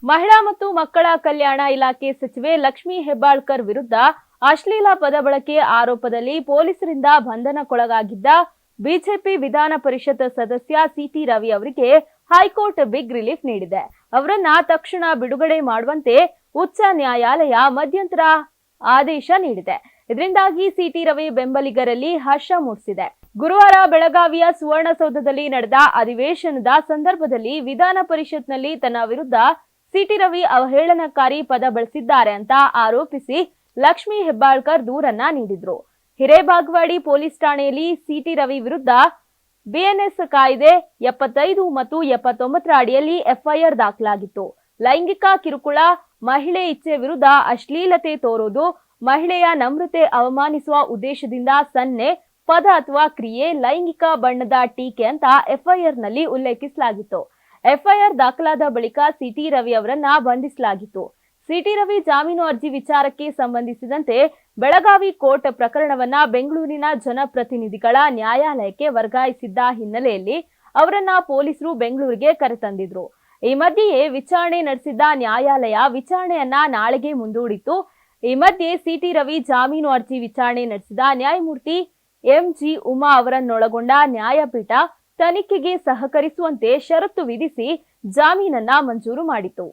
ಮಹಿಳಾ ಮತ್ತು ಮಕ್ಕಳ ಕಲ್ಯಾಣ ಇಲಾಖೆ ಸಚಿವೆ ಲಕ್ಷ್ಮೀ ಹೆಬ್ಬಾಳ್ಕರ್ ವಿರುದ್ಧ ಅಶ್ಲೀಲ ಪದ ಬಳಕೆ ಆರೋಪದಲ್ಲಿ ಪೊಲೀಸರಿಂದ ಬಂಧನಕ್ಕೊಳಗಾಗಿದ್ದ ಬಿಜೆಪಿ ವಿಧಾನ ಪರಿಷತ್ ಸದಸ್ಯ ಸಿಟಿ ರವಿ ಅವರಿಗೆ ಹೈಕೋರ್ಟ್ ಬಿಗ್ ರಿಲೀಫ್ ನೀಡಿದೆ. ಅವರನ್ನ ತಕ್ಷಣ ಬಿಡುಗಡೆ ಮಾಡುವಂತೆ ಉಚ್ಚ ನ್ಯಾಯಾಲಯ ಮಧ್ಯಂತರ ಆದೇಶ ನೀಡಿದೆ. ಇದರಿಂದಾಗಿ ಸಿಟಿ ರವಿ ಬೆಂಬಲಿಗರಲ್ಲಿ ಹರ್ಷ ಮೂಡಿಸಿದೆ. ಗುರುವಾರ ಬೆಳಗಾವಿಯ ಸುವರ್ಣಸೌಧದಲ್ಲಿ ನಡೆದ ಅಧಿವೇಶನದ ಸಂದರ್ಭದಲ್ಲಿ ವಿಧಾನ ಪರಿಷತ್ನಲ್ಲಿ ತನ್ನ ವಿರುದ್ಧ ಸಿಟಿ ರವಿ ಅವಹೇಳನಕಾರಿ ಪದ ಬಳಸಿದ್ದಾರೆ ಅಂತ ಆರೋಪಿಸಿ ಲಕ್ಷ್ಮೀ ಹೆಬ್ಬಾಳ್ಕರ್ ದೂರನ್ನ ನೀಡಿದ್ರು. ಹಿರೇಬಾಗವಾಡಿ ಪೊಲೀಸ್ ಠಾಣೆಯಲ್ಲಿ ಸಿಟಿ ರವಿ ವಿರುದ್ಧ ಬಿಎನ್ಎಸ್ ಕಾಯ್ದೆ 75 ಮತ್ತು 79ರ ಅಡಿಯಲ್ಲಿ ಎಫ್ಐಆರ್ ದಾಖಲಾಗಿತ್ತು. ಲೈಂಗಿಕ ಕಿರುಕುಳ, ಮಹಿಳೆ ಇಚ್ಛೆ ವಿರುದ್ಧ ಅಶ್ಲೀಲತೆ ತೋರೋದು, ಮಹಿಳೆಯ ನಮ್ರತೆ ಅವಮಾನಿಸುವ ಉದ್ದೇಶದಿಂದ ಸನ್ನೆ, ಪದ ಅಥವಾ ಕ್ರಿಯೆ, ಲೈಂಗಿಕ ಬಣ್ಣದ ಟೀಕೆ ಅಂತ ಎಫ್ಐಆರ್ನಲ್ಲಿ ಉಲ್ಲೇಖಿಸಲಾಗಿತ್ತು. ಎಫ್ಐಆರ್ ದಾಖಲಾದ ಬಳಿಕ ಸಿಟಿ ರವಿ ಅವರನ್ನ ಬಂಧಿಸಲಾಗಿತ್ತು. ಸಿಟಿ ರವಿ ಜಾಮೀನು ಅರ್ಜಿ ವಿಚಾರಕ್ಕೆ ಸಂಬಂಧಿಸಿದಂತೆ ಬೆಳಗಾವಿ ಕೋರ್ಟ್ ಪ್ರಕರಣವನ್ನ ಬೆಂಗಳೂರಿನ ಜನಪ್ರತಿನಿಧಿಗಳ ನ್ಯಾಯಾಲಯಕ್ಕೆ ವರ್ಗಾಯಿಸಿದ್ದ ಹಿನ್ನೆಲೆಯಲ್ಲಿ ಅವರನ್ನ ಪೊಲೀಸರು ಬೆಂಗಳೂರಿಗೆ ಕರೆತಂದಿದ್ರು. ಈ ಮಧ್ಯೆಯೇ ವಿಚಾರಣೆ ನಡೆಸಿದ್ದ ನ್ಯಾಯಾಲಯ ವಿಚಾರಣೆಯನ್ನ ನಾಳೆಗೆ ಮುಂದೂಡಿತ್ತು. ಈ ಮಧ್ಯೆ ಸಿಟಿ ರವಿ ಜಾಮೀನು ಅರ್ಜಿ ವಿಚಾರಣೆ ನಡೆಸಿದ ನ್ಯಾಯಮೂರ್ತಿ ಎಂಜಿ ಉಮಾ ಅವರನ್ನೊಳಗೊಂಡ ನ್ಯಾಯಪೀಠ ತನಿಖೆಗೆ ಸಹಕರಿಸುವಂತೆ ಷರತ್ತು ವಿಧಿಸಿ ಜಾಮೀನನ್ನ ಮಂಜೂರು ಮಾಡಿತು.